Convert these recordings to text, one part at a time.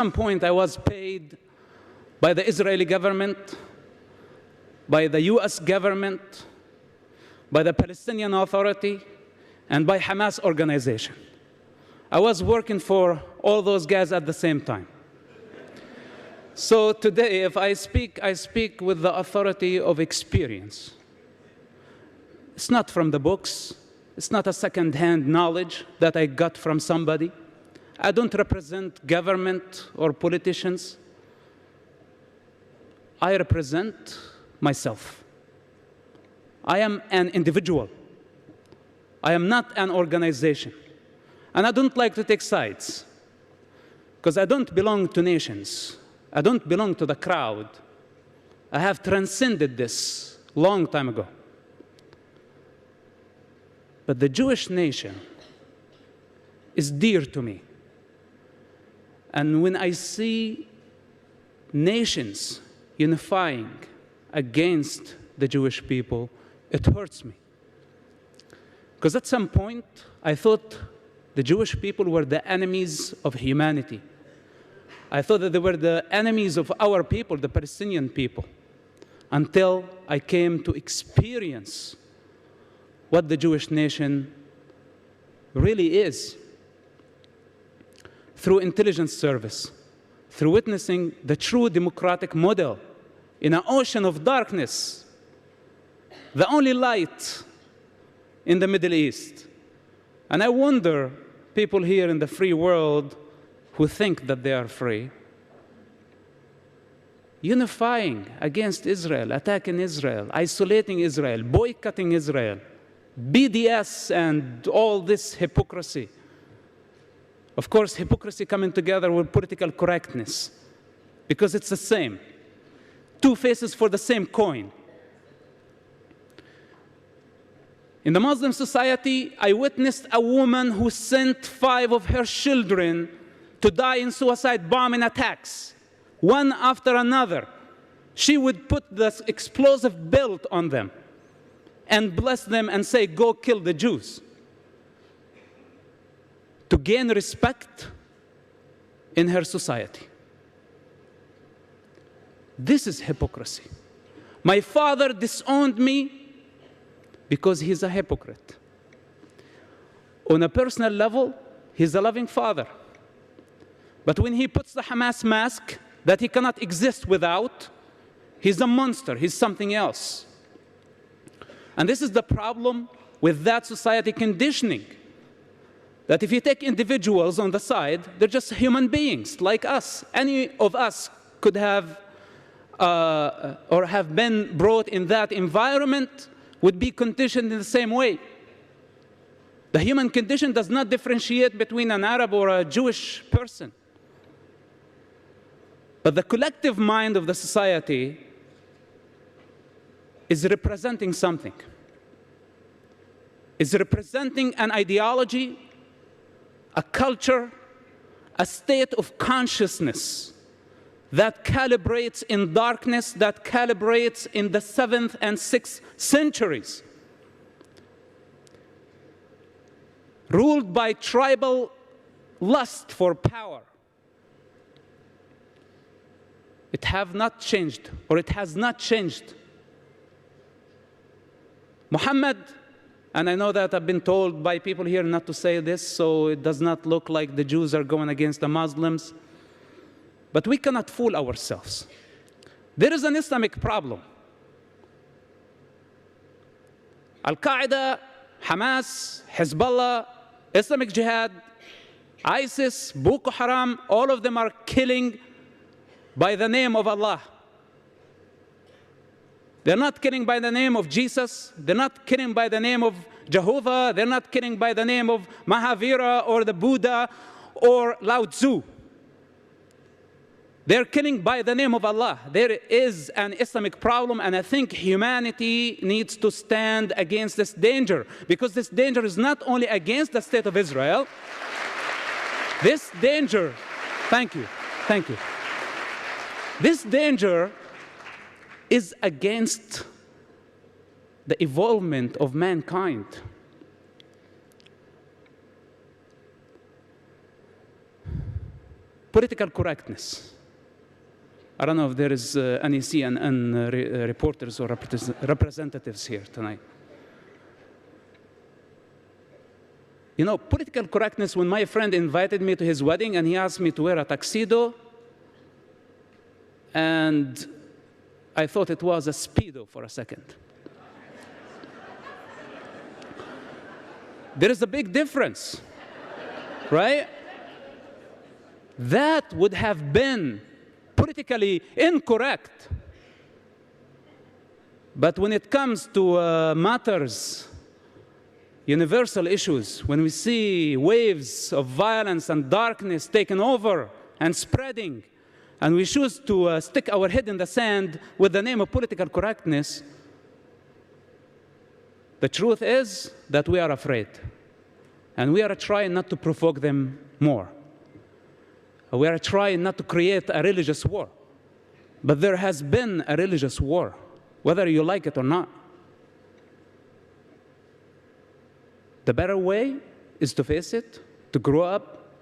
some point, I was paid by the Israeli government, by the US government, by the Palestinian Authority, and by Hamas organization. I was working for all those guys at the same time. So today, if I speak with the authority of experience. It's not from the books. It's not a second-hand knowledge that I got from somebody. I don't represent government or politicians. I represent myself. I am an individual. I am not an organization. And I don't like to take sides, because I don't belong to nations. I don't belong to the crowd. I have transcended this long time ago. But the Jewish nation is dear to me. And when I see nations unifying against the Jewish people, it hurts me. Because at some point, I thought the Jewish people were the enemies of humanity. I thought that they were the enemies of our people, the Palestinian people, until I came to experience what the Jewish nation really is. Through intelligence service, through witnessing the true democratic model in an ocean of darkness, the only light in the Middle East. And I wonder, people here in the free world who think that they are free, unifying against Israel, attacking Israel, isolating Israel, boycotting Israel, BDS and all this hypocrisy. Of course, hypocrisy coming together with political correctness, because it's the same. Two faces for the same coin. In the Muslim society, I witnessed a woman who sent 5 of her children to die in suicide bombing attacks, one after another. She would put this explosive belt on them and bless them and say, "Go kill the Jews," to gain respect in her society. This is hypocrisy. My father disowned me because he's a hypocrite. On a personal level, he's a loving father. But when he puts the Hamas mask that he cannot exist without, he's a monster, he's something else. And this is the problem with that society conditioning. That if you take individuals on the side, they're just human beings like us. Any of us could have or have been brought in that environment, would be conditioned in the same way. The human condition does not differentiate between an Arab or a Jewish person. But the collective mind of the society is representing something. Is representing an ideology, a culture, a state of consciousness that calibrates in darkness, that calibrates in the 7th and 6th centuries, ruled by tribal lust for power. It have not changed, or it has not changed. Muhammad, and I know that I've been told by people here not to say this, so it does not look like the Jews are going against the Muslims. But we cannot fool ourselves. There is an Islamic problem. Al-Qaeda, Hamas, Hezbollah, Islamic Jihad, ISIS, Boko Haram, all of them are killing by the name of Allah. They're not killing by the name of Jesus. They're not killing by the name of Jehovah. They're not killing by the name of Mahavira or the Buddha or Lao Tzu. They're killing by the name of Allah. There is an Islamic problem, and I think humanity needs to stand against this danger, because this danger is not only against the state of Israel. This danger, thank you. This danger is against the evolvement of mankind. political correctness. I don't know if there is any CNN reporters or representatives here tonight. You know, political correctness, when my friend invited me to his wedding and he asked me to wear a tuxedo, and I thought it was a Speedo for a second. There is a big difference, right? That would have been politically incorrect. But when it comes to matters, universal issues, when we see waves of violence and darkness taking over and spreading, and we choose to stick our head in the sand with the name of political correctness, the truth is that we are afraid. And we are trying not to provoke them more. We are trying not to create a religious war. But there has been a religious war, whether you like it or not. The better way is to face it, to grow up,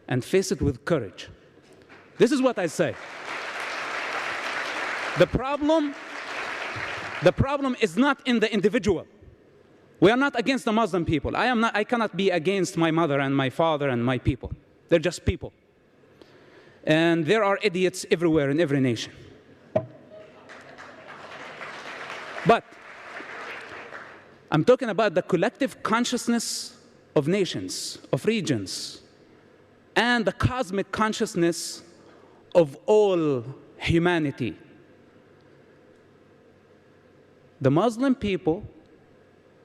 and face it with courage. This is what I say. The problem is not in the individual. We are not against the Muslim people. I cannot be against my mother and my father and my people. They're just people. And there are idiots everywhere in every nation. But I'm talking about the collective consciousness of nations, of regions, and the cosmic consciousness of all humanity. The Muslim people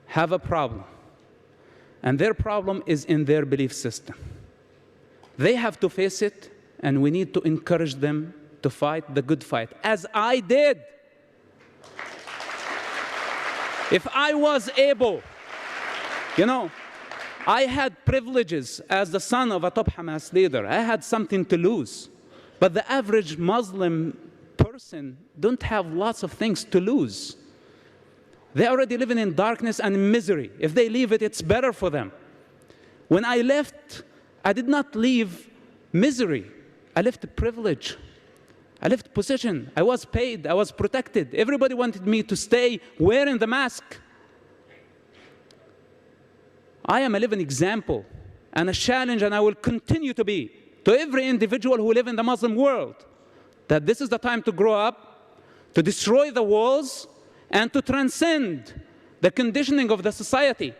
have a problem, and their problem is in their belief system. They have to face it, and we need to encourage them to fight the good fight, as I did. If I was able, you know, I had privileges as the son of a top Hamas leader. I had something to lose. But the average Muslim person don't have lots of things to lose. They're already living in darkness and misery. If they leave it, it's better for them. When I left, I did not leave misery. I left privilege. I left position. I was paid. I was protected. Everybody wanted me to stay wearing the mask. I am a living example and a challenge, and I will continue to be, to every individual who lives in the Muslim world, that this is the time to grow up, to destroy the walls, and to transcend the conditioning of the society